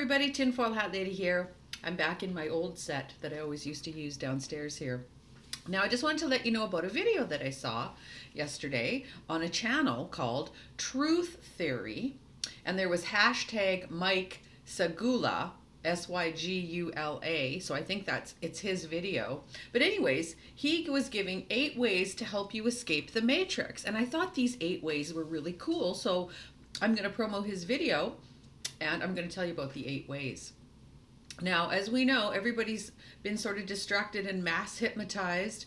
everybody, Tinfoil Hat Lady here. I'm back in my old set that I always used to use downstairs here. Now I just wanted to let you know about a video that I saw yesterday on a channel called Truth Theory, and there was hashtag Mike Sagula, Sygula, so I think it's his video. But anyways, he was giving 8 ways to help you escape the matrix, and I thought these 8 ways were really cool, so I'm going to promo his video and I'm going to tell you about the 8 ways. Now, as we know, everybody's been sort of distracted and mass hypnotized,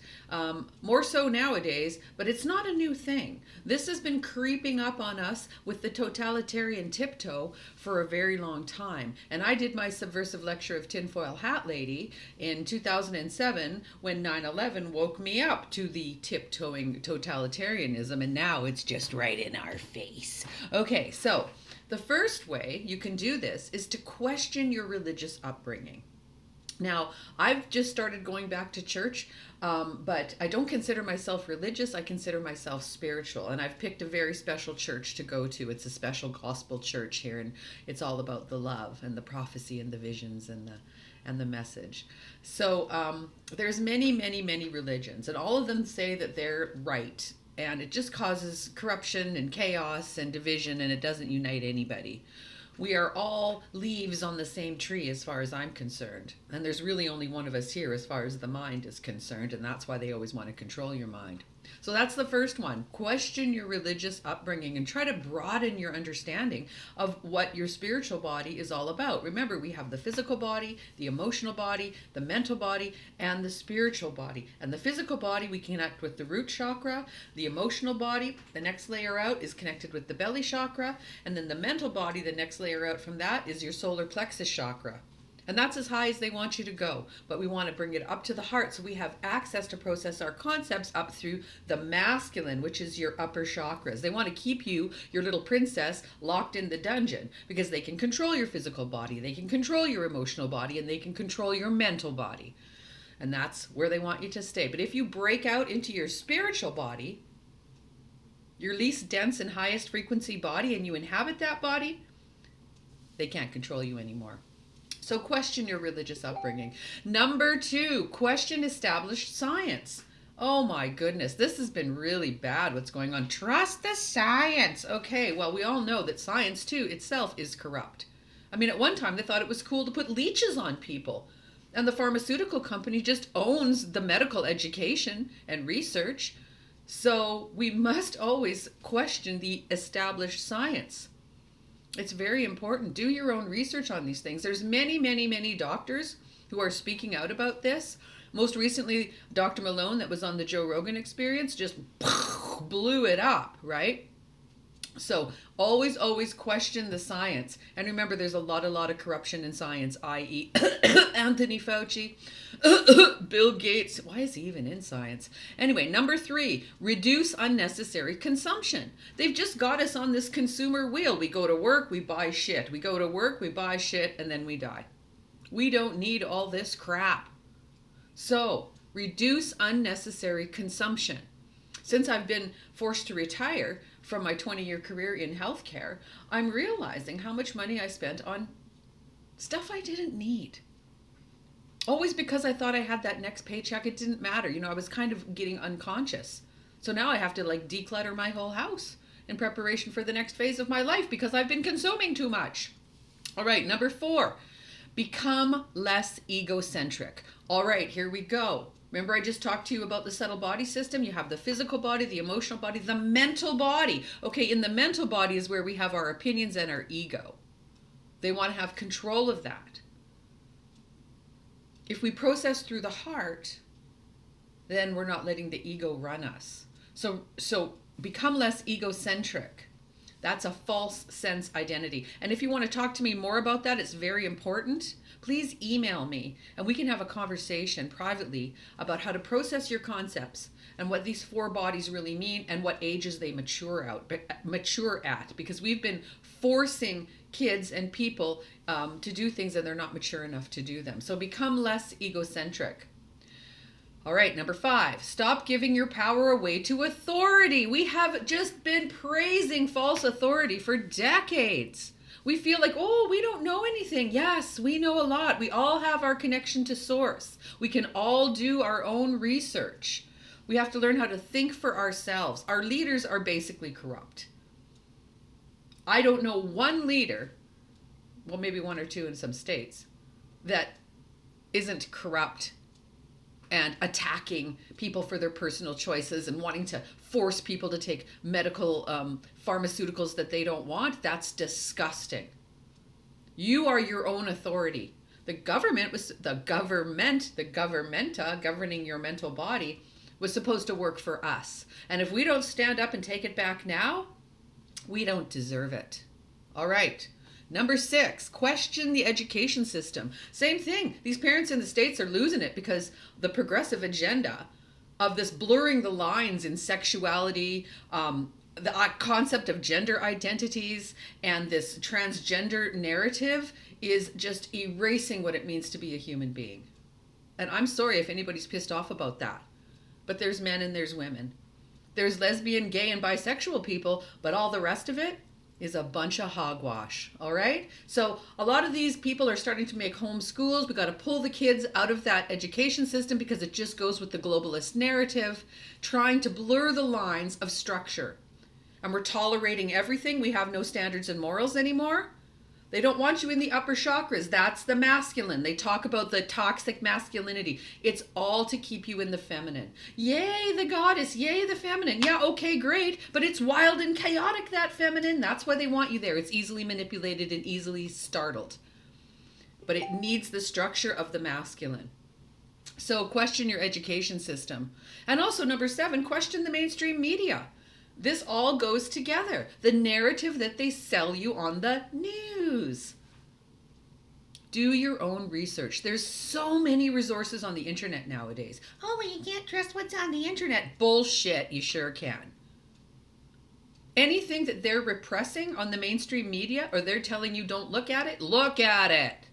more so nowadays, but it's not a new thing. This has been creeping up on us with the totalitarian tiptoe for a very long time. And I did my subversive lecture of Tinfoil Hat Lady in 2007 when 9/11 woke me up to the tiptoeing totalitarianism, and now it's just right in our face. Okay, so the first way you can do this is to question your religious upbringing. Now, I've just started going back to church, but I don't consider myself religious. I consider myself spiritual, and I've picked a very special church to go to. It's a special gospel church here, and it's all about the love and the prophecy and the visions and the message. So there's many religions, and all of them say that they're right. And it just causes corruption and chaos and division, and it doesn't unite anybody. We are all leaves on the same tree as far as I'm concerned. And there's really only one of us here as far as the mind is concerned, and that's why they always want to control your mind. So that's the first one. Question your religious upbringing and try to broaden your understanding of what your spiritual body is all about. Remember, we have the physical body, the emotional body, the mental body, and the spiritual body. And the physical body, we connect with the root chakra. The emotional body, the next layer out, is connected with the belly chakra. And then the mental body, the next layer out from that, is your solar plexus chakra. And that's as high as they want you to go. But we want to bring it up to the heart so we have access to process our concepts up through the masculine, which is your upper chakras. They want to keep you, your little princess, locked in the dungeon because they can control your physical body, they can control your emotional body, and they can control your mental body. And that's where they want you to stay. But if you break out into your spiritual body, your least dense and highest frequency body, and you inhabit that body, they can't control you anymore. So question your religious upbringing. Number 2, question established science. Oh my goodness, this has been really bad what's going on. Trust the science. Okay, well, we all know that science too itself is corrupt. I mean, at one time they thought it was cool to put leeches on people. And the pharmaceutical company just owns the medical education and research. So we must always question the established science. It's very important. Do your own research on these things. There's many doctors who are speaking out about this. Most recently, Dr. Malone, that was on the Joe Rogan Experience, just blew it up, right? So always question the science. And remember, there's a lot of corruption in science, i.e. Anthony Fauci, Bill Gates. Why is he even in science? Anyway, number 3, reduce unnecessary consumption. They've just got us on this consumer wheel. We go to work, we buy shit. We go to work, we buy shit, and then we die. We don't need all this crap. So reduce unnecessary consumption. Since I've been forced to retire from my 20-year career in healthcare, I'm realizing how much money I spent on stuff I didn't need. Always because I thought I had that next paycheck, it didn't matter. I was kind of getting unconscious. So now I have to declutter my whole house in preparation for the next phase of my life because I've been consuming too much. All right, number 4, become less egocentric. All right, here we go. Remember, I just talked to you about the subtle body system. You have the physical body, the emotional body, the mental body. Okay, in the mental body is where we have our opinions and our ego. They want to have control of that. If we process through the heart, then we're not letting the ego run us. So become less egocentric. That's a false sense identity. And if you want to talk to me more about that, it's very important. Please email me and we can have a conversation privately about how to process your concepts and what these 4 bodies really mean and what ages they mature at, because we've been forcing kids and people to do things and they're not mature enough to do them. So become less egocentric. All right, number 5, stop giving your power away to authority. We have just been praising false authority for decades. We feel like, oh, we don't know anything. Yes, we know a lot. We all have our connection to source. We can all do our own research. We have to learn how to think for ourselves. Our leaders are basically corrupt. I don't know one leader, well, maybe one or two in some states, that isn't corrupt and attacking people for their personal choices and wanting to force people to take medical pharmaceuticals that they don't want. That's disgusting. You are your own authority. The governmenta governing your mental body was supposed to work for us. And if we don't stand up and take it back now, we don't deserve it. All right. Number 6, question the education system. Same thing. These parents in the States are losing it because the progressive agenda of this blurring the lines in sexuality, the concept of gender identities, and this transgender narrative is just erasing what it means to be a human being. And I'm sorry if anybody's pissed off about that. But there's men and there's women. There's lesbian, gay, and bisexual people, but all the rest of it is a bunch of hogwash, all right? So a lot of these people are starting to make home schools. We got to pull the kids out of that education system because it just goes with the globalist narrative, trying to blur the lines of structure. And we're tolerating everything. We have no standards and morals anymore. They don't want you in the upper chakras. That's the masculine. They talk about the toxic masculinity. It's all to keep you in the feminine. Yay, the goddess. Yay, the feminine. Yeah, okay, great. But it's wild and chaotic, that feminine. That's why they want you there. It's easily manipulated and easily startled. But it needs the structure of the masculine. So question your education system. And also, number 7, question the mainstream media. This all goes together. The narrative that they sell you on the news. Do your own research. There's so many resources on the internet nowadays. Oh, well, you can't trust what's on the internet. Bullshit, you sure can. Anything that they're repressing on the mainstream media or they're telling you don't look at it, look at it.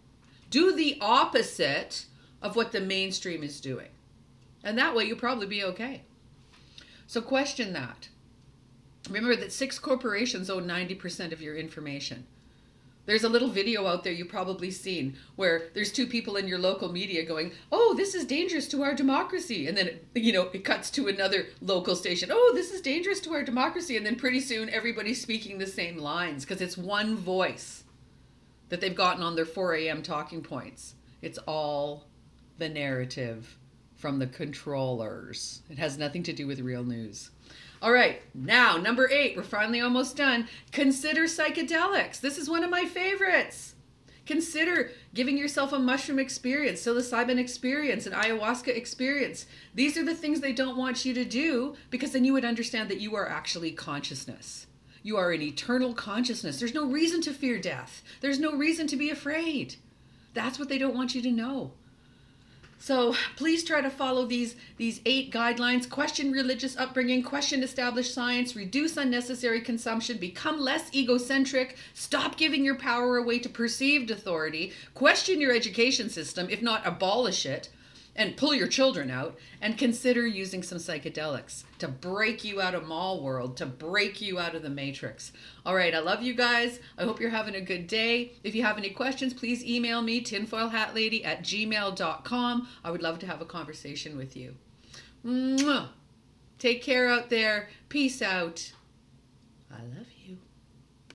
Do the opposite of what the mainstream is doing. And that way you'll probably be okay. So question that. Remember that 6 corporations own 90% of your information. There's a little video out there you've probably seen where there's 2 people in your local media going, oh, this is dangerous to our democracy. And then, it cuts to another local station. Oh, this is dangerous to our democracy. And then pretty soon everybody's speaking the same lines because it's one voice that they've gotten on their 4 a.m. talking points. It's all the narrative from the controllers. It has nothing to do with real news. All right, now, number 8, we're finally almost done. Consider psychedelics. This is one of my favorites. Consider giving yourself a mushroom experience, psilocybin experience, an ayahuasca experience. These are the things they don't want you to do because then you would understand that you are actually consciousness. You are an eternal consciousness. There's no reason to fear death. There's no reason to be afraid. That's what they don't want you to know. So please try to follow these 8 guidelines. Question religious upbringing, question established science, reduce unnecessary consumption, become less egocentric, stop giving your power away to perceived authority, question your education system, if not abolish it, and pull your children out, and consider using some psychedelics to break you out of mall world, to break you out of the matrix. All right, I love you guys. I hope you're having a good day. If you have any questions, please email me, tinfoilhatlady@gmail.com. I would love to have a conversation with you. Mwah. Take care out there. Peace out. I love you.